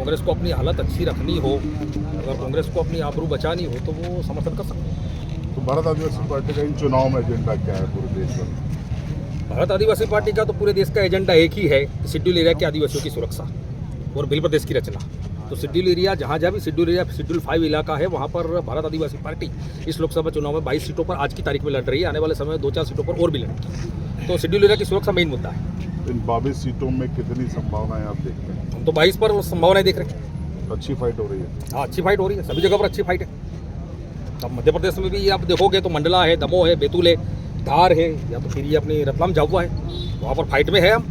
कांग्रेस को अपनी हालत अच्छी रखनी हो, अगर कांग्रेस को अपनी आबरू बचानी हो तो वो समर्थन कर सकते हैं। तो भारत आदिवासी पार्टी का इन चुनाव में एजेंडा क्या है पूरे देश में? भारत आदिवासी पार्टी का तो पूरे देश का एजेंडा एक ही है कि शेड्यूल एरिया के आदिवासियों की सुरक्षा और बिल प्रदेश की रचना। तो शेड्यूल एरिया जहाँ जहाँ भी शेड्यूल 5 इलाका है वहाँ पर भारत आदिवासी पार्टी इस लोकसभा चुनाव में 22 सीटों पर आज की तारीख में लड़ रही है। आने वाले समय में 2-4 सीटों पर और भी लड़ेगी। तो शेड्यूल एरिया की सुरक्षा मेन मुद्दा है। इन 22 सीटों में कितनी संभावनाएं आप देखते हैं? हम तो 22 पर संभावनाएं देख रहे हैं। अच्छी फाइट हो रही है। हाँ, अच्छी फाइट हो रही है, सभी जगह पर अच्छी फाइट है। अब मध्य प्रदेश में भी आप देखोगे तो मंडला है, दमोह है, बैतूल है, धार है, या तो फिर ये अपनी रतलाम झाबुआ है, वहाँ पर फाइट में है हम।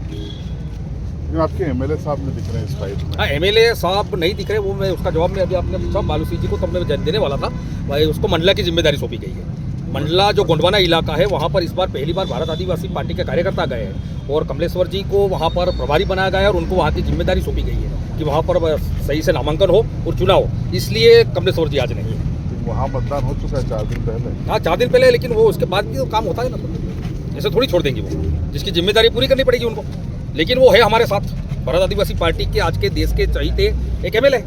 लेकिन आपके एमएलए साहब नहीं दिख रहे हैं इस फाइट में। हाँ, एमएलए साहब नहीं दिख रहे, वो मैं उसका जवाब मैं अभी आपने पूछा बालू सिंह जी को, तब मैं देने वाला था भाई। उसको मंडला की जिम्मेदारी सौंपी गई है। मंडला जो गोंडवाना इलाका है वहाँ पर इस बार पहली बार भारत आदिवासी पार्टी के कार्यकर्ता गए हैं और कमलेश्वर जी को वहाँ पर प्रभारी बनाया गया है और उनको वहाँ की जिम्मेदारी सौंपी गई है कि वहाँ पर सही से नामांकन हो और चुनाव हो। इसलिए कमलेश्वर जी आज नहीं है। वहाँ मतदान हो चुका है 4 दिन पहले। हाँ, 4 दिन पहले, लेकिन वो उसके बाद भी तो काम होता है ना, ऐसे थोड़ी छोड़ देंगे वो, जिसकी जिम्मेदारी पूरी करनी पड़ेगी उनको। लेकिन वो है हमारे साथ, भारत आदिवासी पार्टी के आज के देश के चहीते एक एमएलए।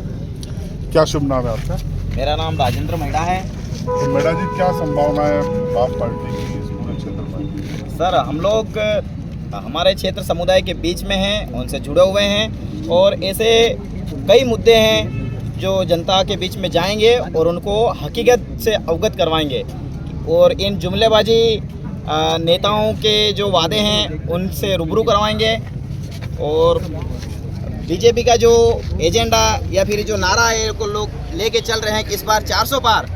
क्या शुभ नाम है आपका? मेरा नाम राजेंद्र मेड़ा है। तो मेड़ा जी, क्या संभावना है आप पार्टी की इस पूरे क्षेत्र में? सर, हम लोग हमारे क्षेत्र समुदाय के बीच में हैं, उनसे जुड़े हुए हैं और ऐसे कई मुद्दे हैं जो जनता के बीच में जाएंगे और उनको हकीकत से अवगत करवाएंगे और इन जुमलेबाजी नेताओं के जो वादे हैं उनसे रूबरू करवाएंगे। और बीजेपी का जो एजेंडा या फिर जो नारा है को लोग लेके चल रहे हैं कि इस बार 400 पार,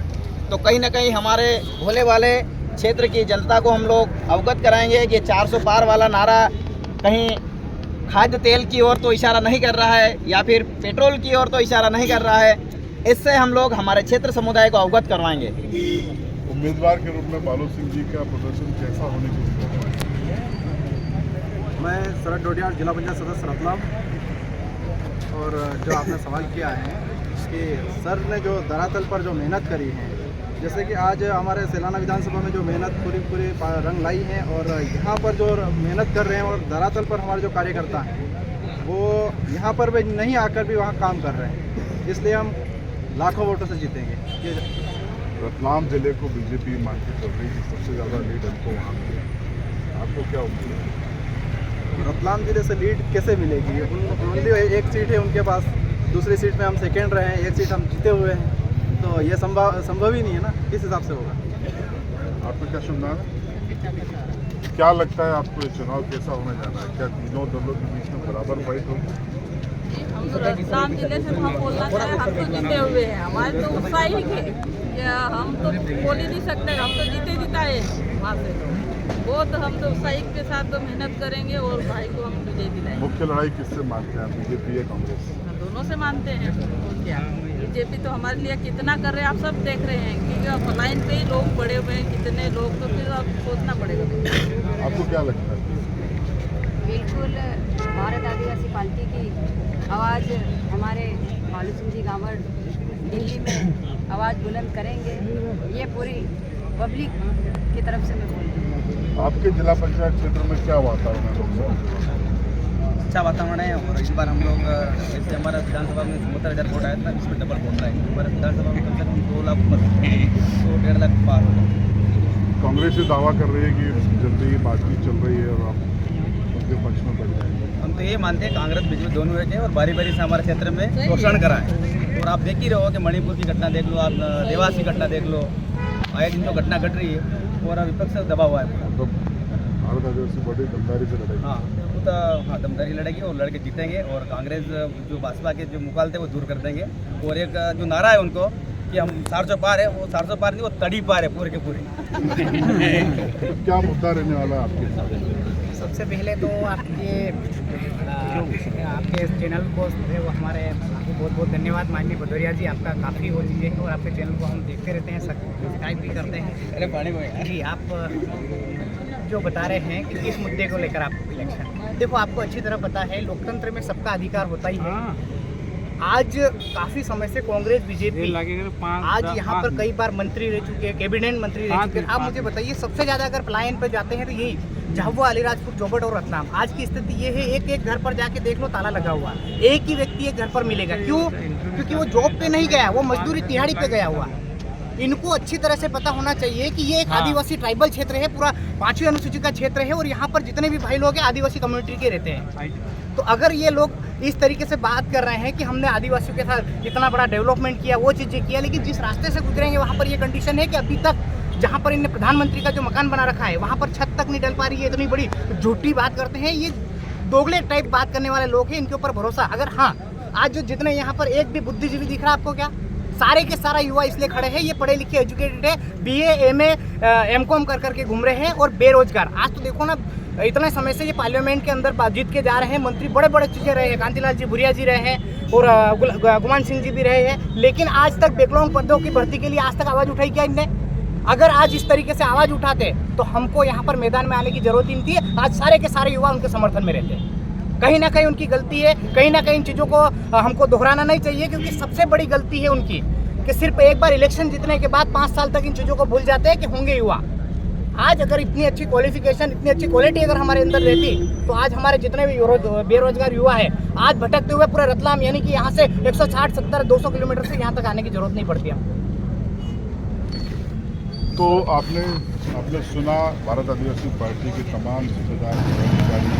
तो कहीं ना कहीं हमारे भोले वाले क्षेत्र की जनता को हम लोग अवगत कराएंगे कि 400 पार वाला नारा कहीं खाद्य तेल की ओर तो इशारा नहीं कर रहा है या फिर पेट्रोल की ओर तो इशारा नहीं कर रहा है। इससे हम लोग हमारे क्षेत्र समुदाय को अवगत करवाएंगे। उम्मीदवार के रूप में बालू सिंह जी का प्रदर्शन कैसा होने की उम्मीद है? मैं शरद डोडियार, जिला पंचायत सदस्य रतलाम। और जो आपने सवाल किया है कि सर ने जो धरातल पर जो मेहनत करी है, जैसे कि आज हमारे सेलाना विधानसभा में जो मेहनत पूरी रंग लाई है और यहाँ पर जो मेहनत कर रहे हैं और धरातल पर हमारे जो कार्यकर्ता हैं वो यहाँ पर भी नहीं आकर भी वहाँ काम कर रहे हैं, इसलिए हम लाखों वोटों से जीतेंगे। ये रतलाम जिले को बीजेपी मानती कर रही है सबसे ज़्यादा लीड हमको वहाँ मिले, आपको क्या उम्मीद है? रतलाम जिले से लीड कैसे मिलेगी? ओनली एक सीट है उनके पास, दूसरी सीट में हम सेकेंड रहे हैं, एक सीट हम जीते हुए हैं, तो ये संभव ही नहीं है ना, किस हिसाब से होगा? आपका क्या शुभ नाम है? क्या लगता है आपको ये चुनाव कैसा होने जाना है? क्या तीनों दलों के बीच में बराबर फाइट होगी? हम तो रतलाम जिले से हम बोलना चाहे, हम तो जीते हुए हैं, हमारे तो उत्साही है, हम तो बोल ही नहीं सकते, हम तो जीते जिताए वहाँ से। वो तो हम तो उत्साही के साथ तो मेहनत करेंगे और भाई को हम विजय दिलाएंगे। मुख्य लड़ाई किससे मानते हैं, बीजेपी या कांग्रेस? दोनों से मानते हैं। और क्या, बीजेपी तो हमारे लिए कितना कर रहे हैं आप सब देख रहे हैं कि लाइन पे ही लोग पड़े हुए हैं, कितने लोग, तो फिर अब सोचना पड़ेगा। आपको क्या लगता है? बिल्कुल, भारत आदिवासी पार्टी की आवाज़ हमारे बालू सिंह जी गांवर दिल्ली में आवाज़ बुलंद करेंगे, ये पूरी पब्लिक की तरफ से मैं बोल रही हूँ। आपके जिला पंचायत क्षेत्र में क्या वातावरण है लोकसभा? अच्छा वातावरण है और इस बार हम लोग जैसे हमारा विधानसभा में 70,000 वोट आया था, इसमें डबल वोट रहा है। हमारे विधानसभा में कम से कम 2 लाख ऊपर, तो 1.5 लाख पार हो। कांग्रेस ये दावा कर रही है कि जल्दी ही बातचीत चल रही है और आप उनके पक्ष में बढ़ जाएंगे। हम तो ये मानते हैं कांग्रेस बीजेपी दोनों है और बारी बारी से हमारे क्षेत्र में शोषण कराएं। और आप देख ही रहो कि मणिपुर की घटना देख लो, आप देवास की घटना देख लो, आए दिन जो घटना घट रही है और विपक्ष से दबा हुआ है पूरा। तो भारत आदिवासी बड़ी दमदारी से लड़ेगी। हाँ, वो तो हाँ दमदारी लड़ेगी और लड़के जीतेंगे और कांग्रेस जो भाजपा के जो मुखालते वो दूर कर देंगे। और एक जो नारा है उनको कि हम 400 पार है, वो 400 पार नहीं, वो तड़ी पार है पूरे के पूरे। तो क्या मुद्दा रहने वाला है आपके साथ? सबसे पहले तो आपके चैनल को वो हमारे आपको बहुत बहुत धन्यवाद माननीय भदौरिया जी, आपका काफ़ी हो चीज़ें हैं और आपके चैनल को हम देखते रहते हैं, सब्सक्राइब भी करते हैं। अरे पानी में जी, आप जो बता रहे हैं कि किस मुद्दे को लेकर आपको इलेक्शन, देखो आपको अच्छी तरह पता है लोकतंत्र में सबका अधिकार होता ही है। आज काफ़ी समय से कांग्रेस बीजेपी आज यहाँ पर कई बार मंत्री रह चुके हैं, कैबिनेट मंत्री रह चुके हैं। आप मुझे बताइए सबसे ज़्यादा अगर पलायन पर जाते हैं तो यही झाबुआ, अलीराजपुर, जोबट और रतलाम। आज की स्थिति ये है, एक एक घर पर जाके देख लो ताला लगा हुआ, एक ही व्यक्ति एक घर पर मिलेगा। क्यों? क्योंकि वो जॉब पे नहीं गया, वो मजदूरी तिहाड़ी पे गया हुआ। इनको अच्छी तरह से पता होना चाहिए कि ये एक आदिवासी ट्राइबल क्षेत्र है, पूरा 5वीं अनुसूची का क्षेत्र है और यहाँ पर जितने भी भाई लोग हैं आदिवासी कम्युनिटी के रहते हैं। तो अगर ये लोग इस तरीके से बात कर रहे हैं कि हमने आदिवासियों के साथ इतना बड़ा डेवलपमेंट किया, वो चीज़ें किया, लेकिन जिस रास्ते से गुजरेंगे वहाँ पर ये कंडीशन है कि अभी तक जहाँ पर इन्हें प्रधानमंत्री का जो मकान बना रखा है वहाँ पर छत तक नहीं डल पा रही है। इतनी बड़ी झूठी बात करते हैं, ये दोगले टाइप बात करने वाले लोग हैं, इनके ऊपर भरोसा। अगर हाँ, आज जो जितने यहाँ पर एक भी बुद्धिजीवी दिख रहा है आपको क्या? सारे के सारा युवा इसलिए खड़े हैं, ये पढ़े लिखे एजुकेटेड है, BA MA MCOM कर करके घूम रहे हैं और बेरोजगार। आज तो देखो ना, इतने समय से ये पार्लियामेंट के अंदर जीत के जा रहे हैं, मंत्री बड़े बड़े चीज़ें रहे हैं, कांतिलाल जी भूरिया जी रहे हैं और गुमान सिंह जी भी रहे हैं, लेकिन आज तक बैकलॉग पदों की भर्ती के लिए आज तक आवाज़ उठाई क्या इनने? अगर आज इस तरीके से आवाज़ उठाते तो हमको यहाँ पर मैदान में आने की जरूरत ही नहीं थी। आज सारे के सारे युवा उनके समर्थन में रहते हैं। कहीं ना कहीं उनकी गलती है, कहीं ना कहीं इन चीज़ों को हमको दोहराना नहीं चाहिए, क्योंकि सबसे बड़ी गलती है उनकी कि सिर्फ एक बार इलेक्शन जीतने के बाद 5 साल तक इन चीज़ों को भूल जाते हैं कि होंगे युवा। आज अगर इतनी अच्छी क्वालिफिकेशन, इतनी अच्छी क्वालिटी अगर हमारे अंदर रहती तो आज हमारे जितने भी बेरोजगार युवा है आज भटकते हुए पूरे रतलाम, यानी कि यहाँ से 160, 70, 200 किलोमीटर से यहाँ तक आने की जरूरत नहीं पड़ती हमको। तो आपने सुना भारत आदिवासी पार्टी के तमाम जिम्मेदार पदाधिकारी